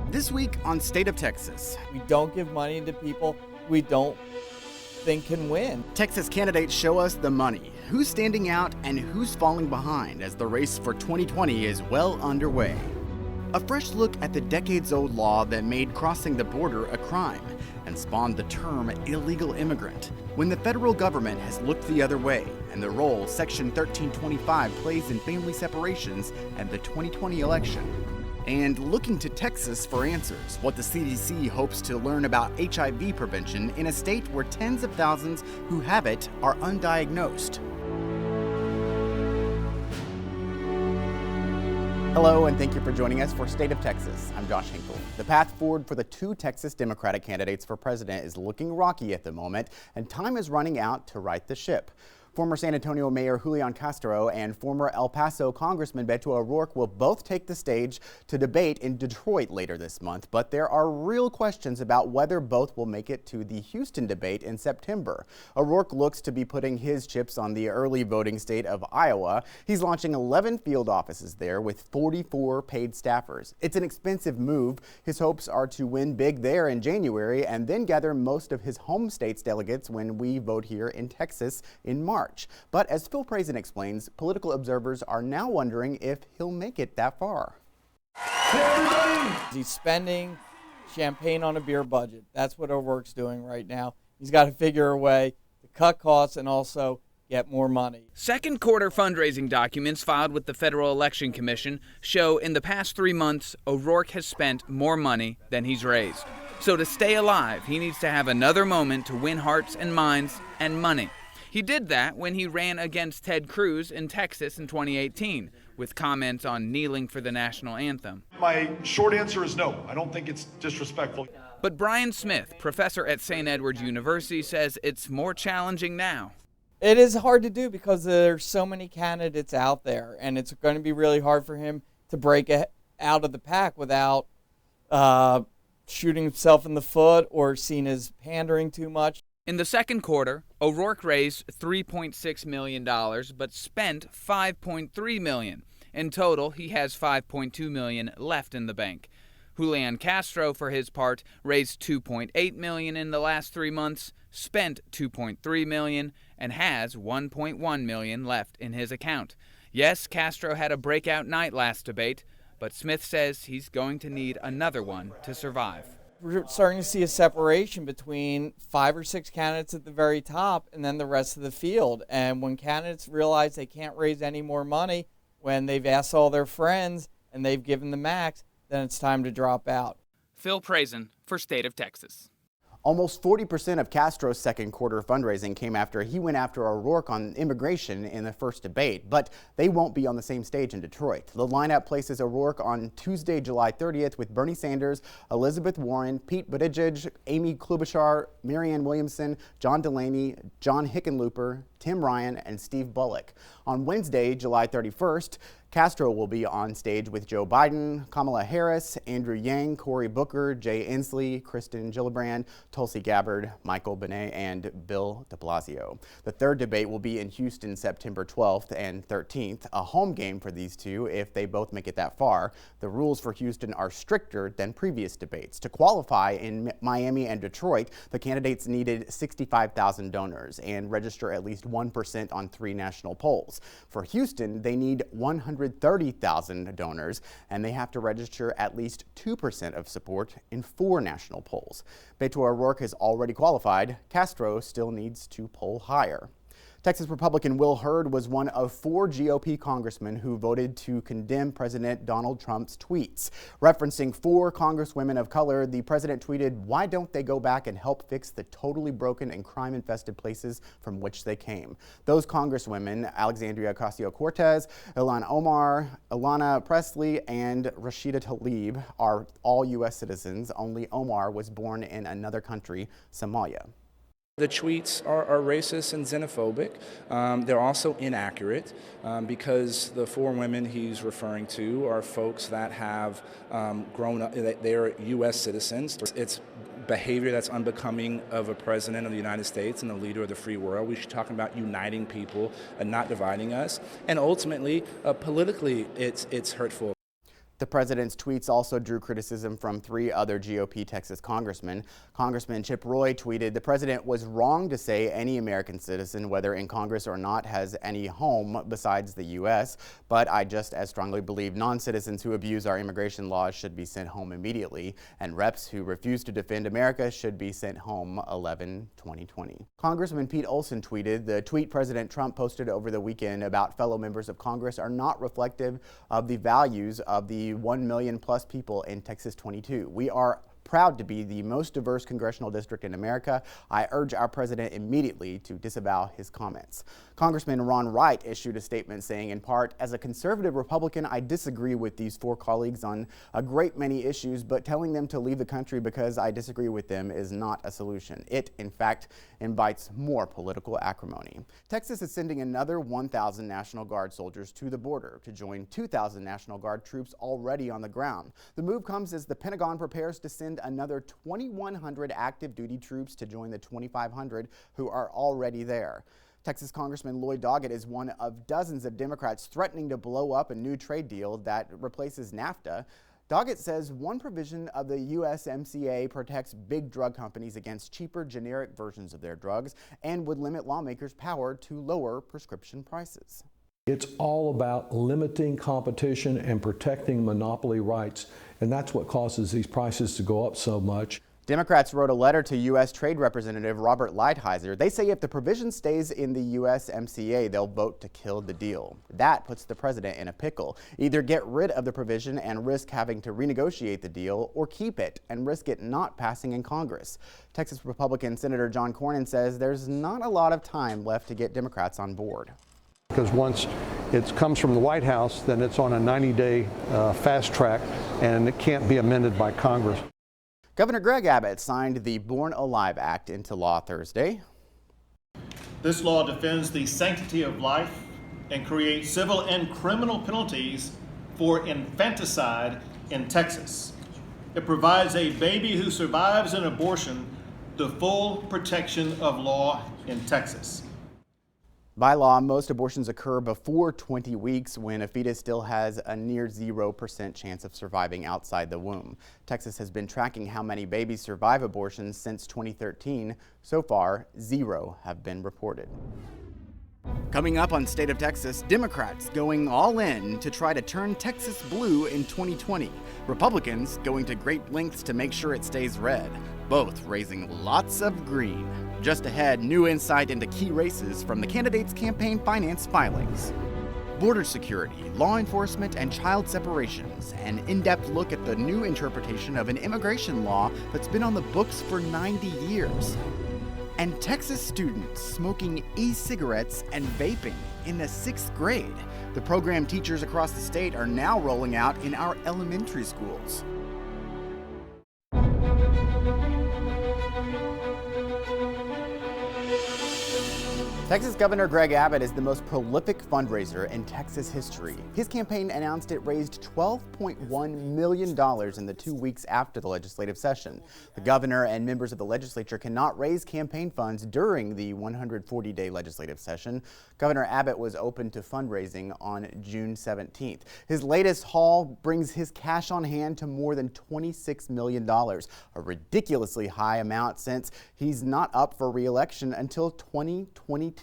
This week on State of Texas. We don't give money to people we don't think can win. Texas candidates show us the money, who's standing out and who's falling behind as the race for 2020 is well underway. A fresh look at the decades-old law that made crossing the border a crime and spawned the term illegal immigrant, when the federal government has looked the other way, and the role Section 1325 plays in family separations and the 2020 election. And looking to Texas for answers, what the CDC hopes to learn about HIV prevention in a state where tens of thousands who have it are undiagnosed. Hello, and thank you for joining us for State of Texas. I'm Josh Hinkle. The path forward for the two Texas Democratic candidates for president is looking rocky at the moment, and time is running out to right the ship. Former San Antonio Mayor Julian Castro and former El Paso Congressman Beto O'Rourke will both take the stage to debate in Detroit later this month, but there are real questions about whether both will make it to the Houston debate in September. O'Rourke looks to be putting his chips on the early voting state of Iowa. He's launching 11 field offices there with 44 paid staffers. It's an expensive move. His hopes are to win big there in January and then gather most of his home state's delegates when we vote here in Texas in March. But as Phil Prazen explains, political observers are now wondering if he'll make it that far. He's spending champagne on a beer budget. That's what O'Rourke's doing right now. He's got to figure a way to cut costs and also get more money. Second quarter fundraising documents filed with the Federal Election Commission show in the past 3 months, O'Rourke has spent more money than he's raised. So to stay alive, he needs to have another moment to win hearts and minds and money. He did that when he ran against Ted Cruz in Texas in 2018, with comments on kneeling for the national anthem. My short answer is no. I don't think it's disrespectful. But Brian Smith, professor at St. Edward's University, says it's more challenging now. It is hard to do because there's so many candidates out there, and it's going to be really hard for him to break out of the pack without shooting himself in the foot or seen as pandering too much. In the second quarter, O'Rourke raised $3.6 million, but spent $5.3 million. In total, he has $5.2 million left in the bank. Julian Castro, for his part, raised $2.8 million in the last 3 months, spent $2.3 million, and has $1.1 million left in his account. Yes, Castro had a breakout night last debate, but Smith says he's going to need another one to survive. We're starting to see a separation between 5 or 6 candidates at the very top and then the rest of the field. And when candidates realize they can't raise any more money, when they've asked all their friends and they've given the max, then it's time to drop out. Phil Prazen for State of Texas. Almost 40% of Castro's second quarter fundraising came after he went after O'Rourke on immigration in the first debate, but they won't be on the same stage in Detroit. The lineup places O'Rourke on Tuesday, July 30th with Bernie Sanders, Elizabeth Warren, Pete Buttigieg, Amy Klobuchar, Marianne Williamson, John Delaney, John Hickenlooper, Tim Ryan, and Steve Bullock. On Wednesday, July 31st, Castro will be on stage with Joe Biden, Kamala Harris, Andrew Yang, Cory Booker, Jay Inslee, Kristen Gillibrand, Tulsi Gabbard, Michael Benet, and Bill de Blasio. The third debate will be in Houston September 12th and 13th, a home game for these two if they both make it that far. The rules for Houston are stricter than previous debates. To qualify in Miami and Detroit, the candidates needed 65,000 donors and register at least 1% on 3 national polls. For Houston, they need 130,000 donors, and they have to register at least 2% of support in 4 national polls. Beto O'Rourke has already qualified. Castro still needs to poll higher. Texas Republican Will Hurd was one of 4 GOP congressmen who voted to condemn President Donald Trump's tweets. Referencing 4 congresswomen of color, the president tweeted, "Why don't they go back and help fix the totally broken and crime-infested places from which they came?" Those congresswomen, Alexandria Ocasio-Cortez, Ilhan Omar, Ilana Presley, and Rashida Tlaib, are all U.S. citizens. Only Omar was born in another country, Somalia. The tweets are racist and xenophobic. They're also inaccurate because the 4 women he's referring to are folks that have grown up, they're U.S. citizens. It's behavior that's unbecoming of a president of the United States and a leader of the free world. We should talk about uniting people and not dividing us. And ultimately, politically, it's hurtful. The president's tweets also drew criticism from 3 other GOP Texas congressmen. Congressman Chip Roy tweeted, "The president was wrong to say any American citizen, whether in Congress or not, has any home besides the U.S., but I just as strongly believe non-citizens who abuse our immigration laws should be sent home immediately, and reps who refuse to defend America should be sent home 11/2020." Congressman Pete Olson tweeted, "The tweet President Trump posted over the weekend about fellow members of Congress are not reflective of the values of the 1 million plus people in Texas 22. We are proud to be the most diverse congressional district in America. I urge our president immediately to disavow his comments." Congressman Ron Wright issued a statement saying, in part, "As a conservative Republican, I disagree with these 4 colleagues on a great many issues, but telling them to leave the country because I disagree with them is not a solution. It, in fact, invites more political acrimony." Texas is sending another 1,000 National Guard soldiers to the border to join 2,000 National Guard troops already on the ground. The move comes as the Pentagon prepares to send another 2,100 active duty troops to join the 2,500 who are already there. Texas Congressman Lloyd Doggett is one of dozens of Democrats threatening to blow up a new trade deal that replaces NAFTA. Doggett says one provision of the USMCA protects big drug companies against cheaper generic versions of their drugs and would limit lawmakers' power to lower prescription prices. It's all about limiting competition and protecting monopoly rights, and that's what causes these prices to go up so much. Democrats wrote a letter to U.S. Trade Representative Robert Lighthizer. They say if the provision stays in the USMCA, they'll vote to kill the deal. That puts the president in a pickle. Either get rid of the provision and risk having to renegotiate the deal, or keep it and risk it not passing in Congress. Texas Republican Senator John Cornyn says there's not a lot of time left to get Democrats on board. Because once it comes from the White House, then it's on a 90-day fast track, and it can't be amended by Congress. Governor Greg Abbott signed the Born Alive Act into law Thursday. This law defends the sanctity of life and creates civil and criminal penalties for infanticide in Texas. It provides a baby who survives an abortion the full protection of law in Texas. By law, most abortions occur before 20 weeks when a fetus still has a near 0% chance of surviving outside the womb. Texas has been tracking how many babies survive abortions since 2013. So far, 0 have been reported. Coming up on State of Texas, Democrats going all in to try to turn Texas blue in 2020. Republicans going to great lengths to make sure it stays red, both raising lots of green. Just ahead, new insight into key races from the candidates' campaign finance filings. Border security, law enforcement, and child separations. An in-depth look at the new interpretation of an immigration law that's been on the books for 90 years. And Texas students smoking e-cigarettes and vaping in the 6th grade. The program teachers across the state are now rolling out in our elementary schools. Texas Governor Greg Abbott is the most prolific fundraiser in Texas history. His campaign announced it raised $12.1 million in the 2 weeks after the legislative session. The governor and members of the legislature cannot raise campaign funds during the 140-day legislative session. Governor Abbott was open to fundraising on June 17th. His latest haul brings his cash on hand to more than $26 million, a ridiculously high amount since he's not up for re-election until 2022.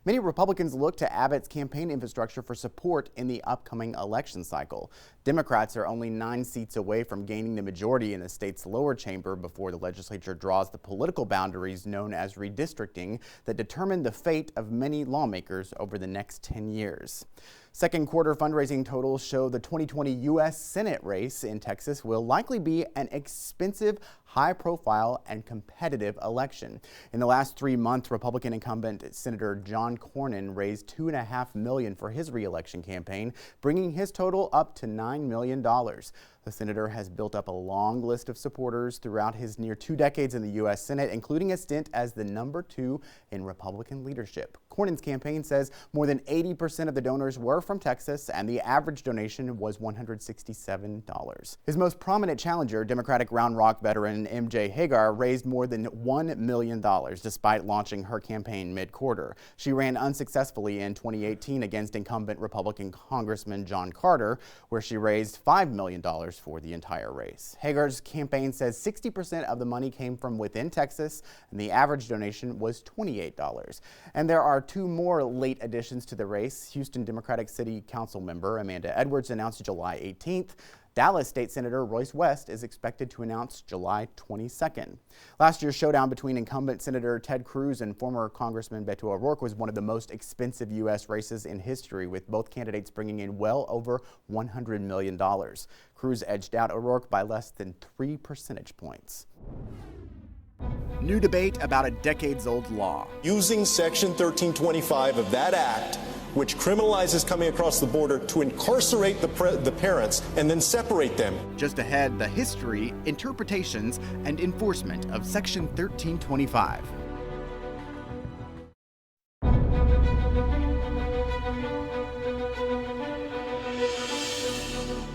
Many Republicans look to Abbott's campaign infrastructure for support in the upcoming election cycle. Democrats are only 9 seats away from gaining the majority in the state's lower chamber before the legislature draws the political boundaries known as redistricting that determine the fate of many lawmakers over the next 10 years. Second quarter fundraising totals show the 2020 U.S. Senate race in Texas will likely be an expensive, high-profile, and competitive election. In the last 3 months, Republican incumbent Senator John Cornyn raised $2.5 million for his re-election campaign, bringing his total up to $9 million. The senator has built up a long list of supporters throughout his near 2 decades in the U.S. Senate, including a stint as the #2 in Republican leadership. Cornyn's campaign says more than 80% of the donors were from Texas, and the average donation was $167. His most prominent challenger, Democratic Round Rock veteran MJ Hagar, raised more than $1 million despite launching her campaign mid-quarter. She ran unsuccessfully in 2018 against incumbent Republican Congressman John Carter, where she raised $5 million for the entire race. Hagar's campaign says 60% of the money came from within Texas, and the average donation was $28. And there are 2 more late additions to the race. Houston Democratic City Council member Amanda Edwards announced July 18th. Dallas State Senator Royce West is expected to announce July 22nd. Last year's showdown between incumbent Senator Ted Cruz and former Congressman Beto O'Rourke was one of the most expensive U.S. races in history, with both candidates bringing in well over $100 million. Cruz edged out O'Rourke by less than 3 percentage points. New debate about a decades-old law. Using Section 1325 of that act, which criminalizes coming across the border, to incarcerate the parents and then separate them. Just ahead, the history, interpretations, and enforcement of Section 1325.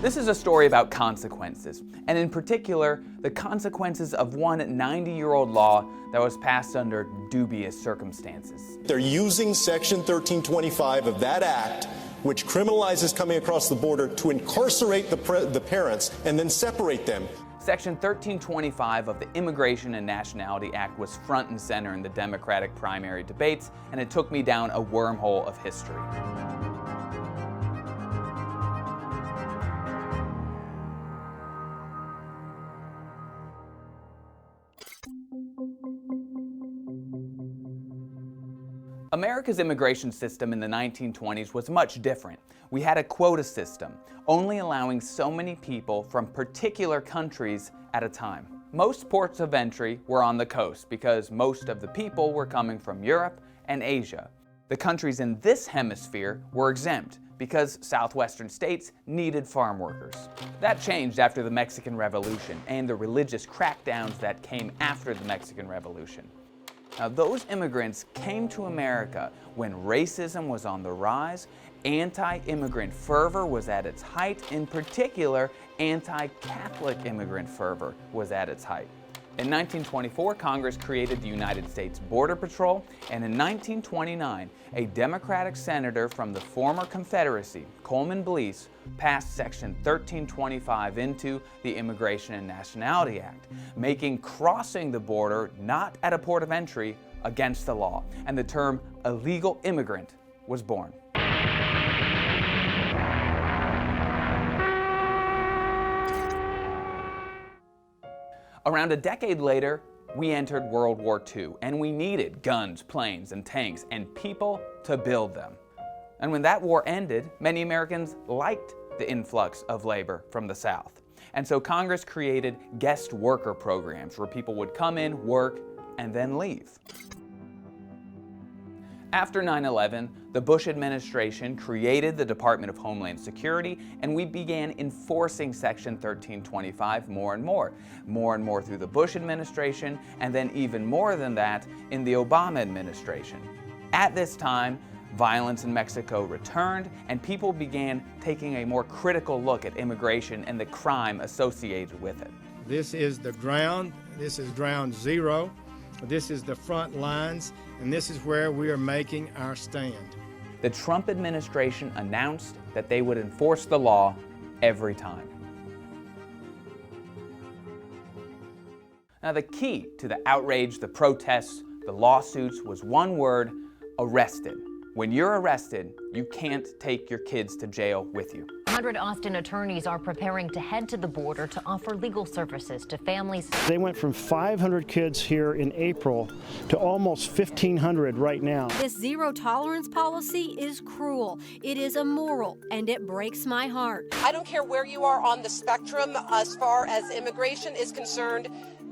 This is a story about consequences, and in particular, the consequences of one 90-year-old law that was passed under dubious circumstances. They're using Section 1325 of that act, which criminalizes coming across the border, to incarcerate the parents and then separate them. Section 1325 of the Immigration and Nationality Act was front and center in the Democratic primary debates, and it took me down a wormhole of history. America's immigration system in the 1920s was much different. We had a quota system, only allowing so many people from particular countries at a time. Most ports of entry were on the coast because most of the people were coming from Europe and Asia. The countries in this hemisphere were exempt because southwestern states needed farm workers. That changed after the Mexican Revolution and the religious crackdowns that came after the Mexican Revolution. Now, those immigrants came to America when racism was on the rise, anti-immigrant fervor was at its height, in particular, anti-Catholic immigrant fervor was at its height. In 1924, Congress created the United States Border Patrol, and in 1929, a Democratic senator from the former Confederacy, Coleman Blease, passed Section 1325 into the Immigration and Nationality Act, making crossing the border not at a port of entry against the law, and the term illegal immigrant was born. Around a decade later, we entered World War II, and we needed guns, planes, and tanks, and people to build them. And when that war ended, many Americans liked the influx of labor from the South. And so Congress created guest worker programs where people would come in, work, and then leave. After 9/11, the Bush administration created the Department of Homeland Security, and we began enforcing Section 1325 more and more through the Bush administration, and then even more than that in the Obama administration. At this time, violence in Mexico returned, and people began taking a more critical look at immigration and the crime associated with it. This is the ground. This is ground zero. This is the front lines, and this is where we are making our stand. The Trump administration announced that they would enforce the law every time. Now, the key to the outrage, the protests, the lawsuits was one word: arrested. When you're arrested, you can't take your kids to jail with you. 100 Austin attorneys are preparing to head to the border to offer legal services to families. They went from 500 kids here in April to almost 1,500 right now. This zero tolerance policy is cruel, it is immoral, and it breaks my heart. I don't care where you are on the spectrum as far as immigration is concerned.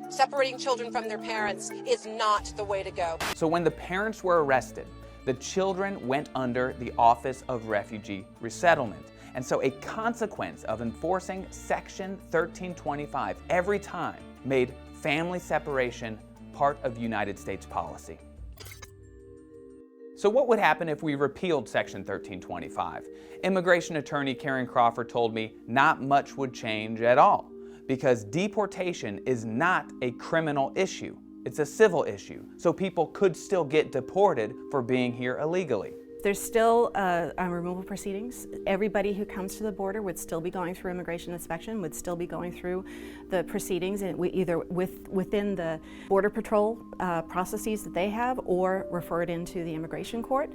Separating children from their parents is not the way to go. So when the parents were arrested, the children went under the Office of Refugee Resettlement, And so a consequence of enforcing Section 1325 every time made family separation part of United States policy. So what would happen if we repealed Section 1325? Immigration attorney Karen Crawford told me not much would change at all, because deportation is not a criminal issue. It's a civil issue, so people could still get deported for being here illegally. There's still removal proceedings. Everybody who comes to the border would still be going through immigration inspection, would still be going through the proceedings, and either within the Border Patrol processes that they have, or referred into the immigration court.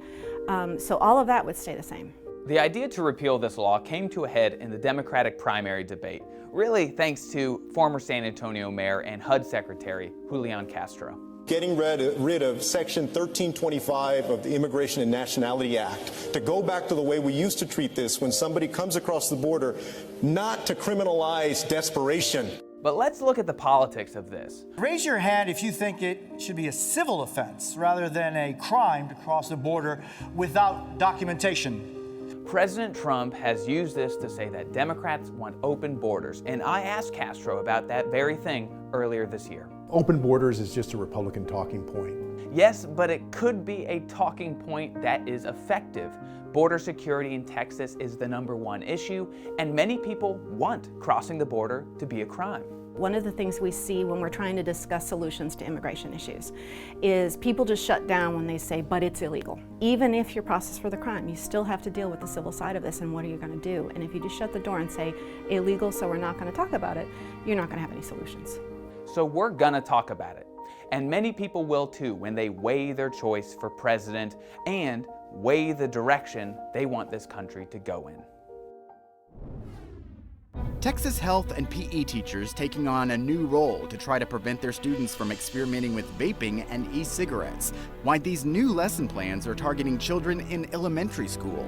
So all of that would stay the same. The idea to repeal this law came to a head in the Democratic primary debate, really thanks to former San Antonio Mayor and HUD Secretary Julian Castro. Getting rid of Section 1325 of the Immigration and Nationality Act, to go back to the way we used to treat this when somebody comes across the border, not to criminalize desperation. But let's look at the politics of this. Raise your hand if you think it should be a civil offense rather than a crime to cross the border without documentation. President Trump has used this to say that Democrats want open borders, and I asked Castro about that very thing earlier this year. Open borders is just a Republican talking point. Yes, but it could be a talking point that is effective. Border security in Texas is the #1 issue, and many people want crossing the border to be a crime. One of the things we see when we're trying to discuss solutions to immigration issues is people just shut down when they say, but it's illegal. Even if you're processed for the crime, you still have to deal with the civil side of this, and what are you going to do? And if you just shut the door and say, illegal, so we're not going to talk about it, you're not going to have any solutions. So we're going to talk about it. And many people will too when they weigh their choice for president and weigh the direction they want this country to go in. Texas health and PE teachers taking on a new role to try to prevent their students from experimenting with vaping and e-cigarettes. Why these new lesson plans are targeting children in elementary school.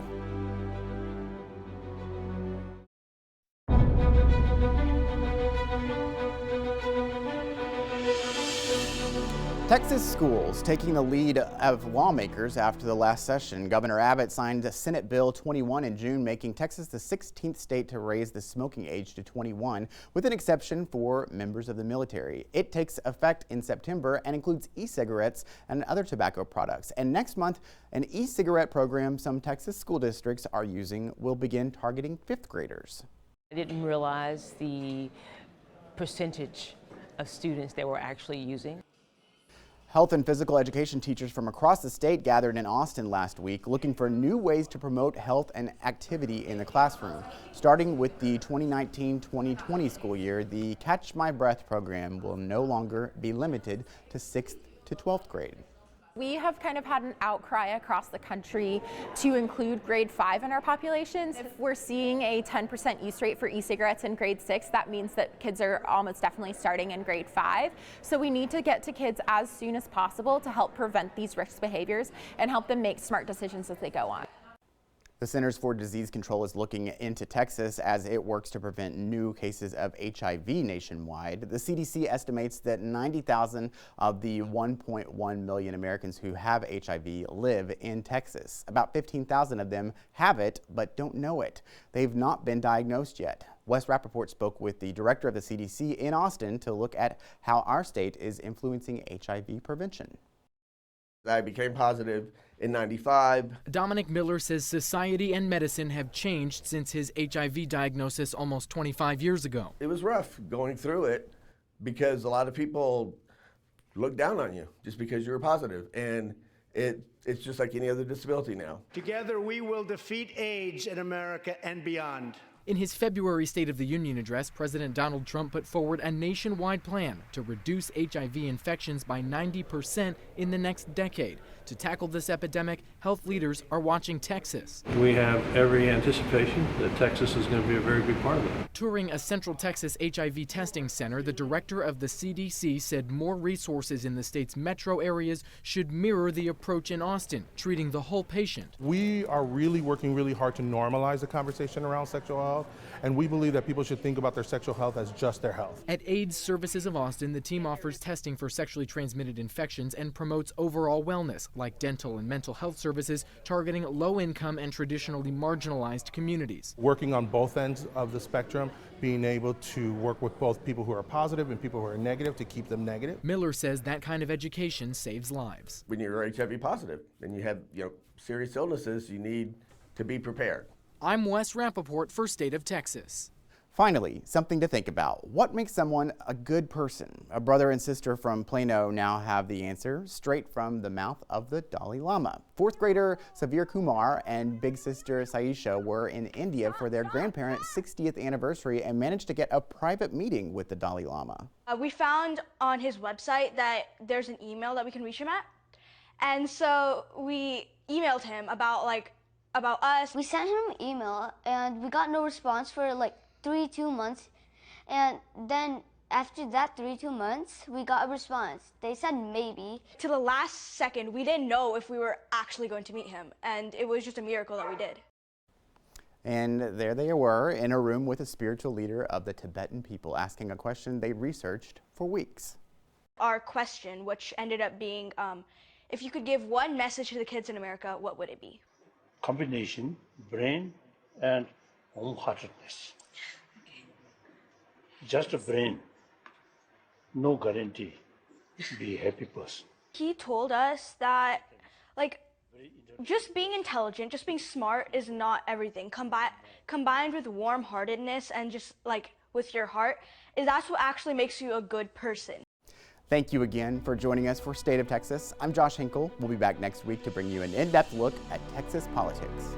Texas schools taking the lead of lawmakers after the last session. Governor Abbott signed Senate Bill 21 in June, making Texas the 16th state to raise the smoking age to 21, with an exception for members of the military. It takes effect in September and includes e-cigarettes and other tobacco products. And next month, an e-cigarette program some Texas school districts are using will begin targeting 5th graders. I didn't realize the percentage of students that were actually using. Health and physical education teachers from across the state gathered in Austin last week looking for new ways to promote health and activity in the classroom. Starting with the 2019-2020 school year, the Catch My Breath program will no longer be limited to 6th to 12th grade. We have kind of had an outcry across the country to include grade 5 in our populations. If we're seeing a 10% use rate for e-cigarettes in grade 6, that means that kids are almost definitely starting in grade 5. So we need to get to kids as soon as possible to help prevent these risk behaviors and help them make smart decisions as they go on. The Centers for Disease Control is looking into Texas as it works to prevent new cases of HIV nationwide. The CDC estimates that 90,000 of the 1.1 million Americans who have HIV live in Texas. About 15,000 of them have it but don't know it. They've not been diagnosed yet. Wes Rappaport spoke with the director of the CDC in Austin to look at how our state is influencing HIV prevention. I became positive in '95. Dominic Miller says society and medicine have changed since his HIV diagnosis almost 25 years ago. It was rough going through it because a lot of people look down on you just because you were positive. And it's just like any other disability now. Together we will defeat AIDS in America and beyond. In his February State of the Union address, President Donald Trump put forward a nationwide plan to reduce HIV infections by 90% in the next decade. To tackle this epidemic, health leaders are watching Texas. We have every anticipation that Texas is going to be a very big part of it. Touring a Central Texas HIV testing center, the director of the CDC said more resources in the state's metro areas should mirror the approach in Austin, treating the whole patient. We are really working really hard to normalize the conversation around sexual health, and we believe that people should think about their sexual health as just their health. At AIDS Services of Austin, the team offers testing for sexually transmitted infections and promotes overall wellness, like dental and mental health services. services targeting low-income and traditionally marginalized communities. Working on both ends of the spectrum, being able to work with both people who are positive and people who are negative to keep them negative. Miller says that kind of education saves lives. When you're HIV positive and you have serious illnesses, you need to be prepared. I'm Wes Rappaport for State of Texas. Finally, something to think about. What makes someone a good person? A brother and sister from Plano now have the answer straight from the mouth of the Dalai Lama. Fourth grader Savir Kumar and big sister Saisha were in India for their grandparents' 60th anniversary and managed to get a private meeting with the Dalai Lama. We found on his website that there's an email that we can reach him at. And so we emailed him about us. We sent him an email and we got no response for 2 months, and then after that 2 months we got a response. They said maybe. To the last second we didn't know if we were actually going to meet him, and it was just a miracle that we did. And there they were in a room with a spiritual leader of the Tibetan people asking a question they researched for weeks. Our question, which ended up being, if you could give one message to the kids in America, what would it be? Combination, brain and wholeheartedness. Just a brain, no guarantee be a happy person. He told us that just being intelligent, just being smart is not everything. Combined with warm-heartedness and just with your heart, that's what actually makes you a good person. Thank you again for joining us for State of Texas. I'm Josh Hinkle. We'll be back next week to bring you an in-depth look at Texas politics.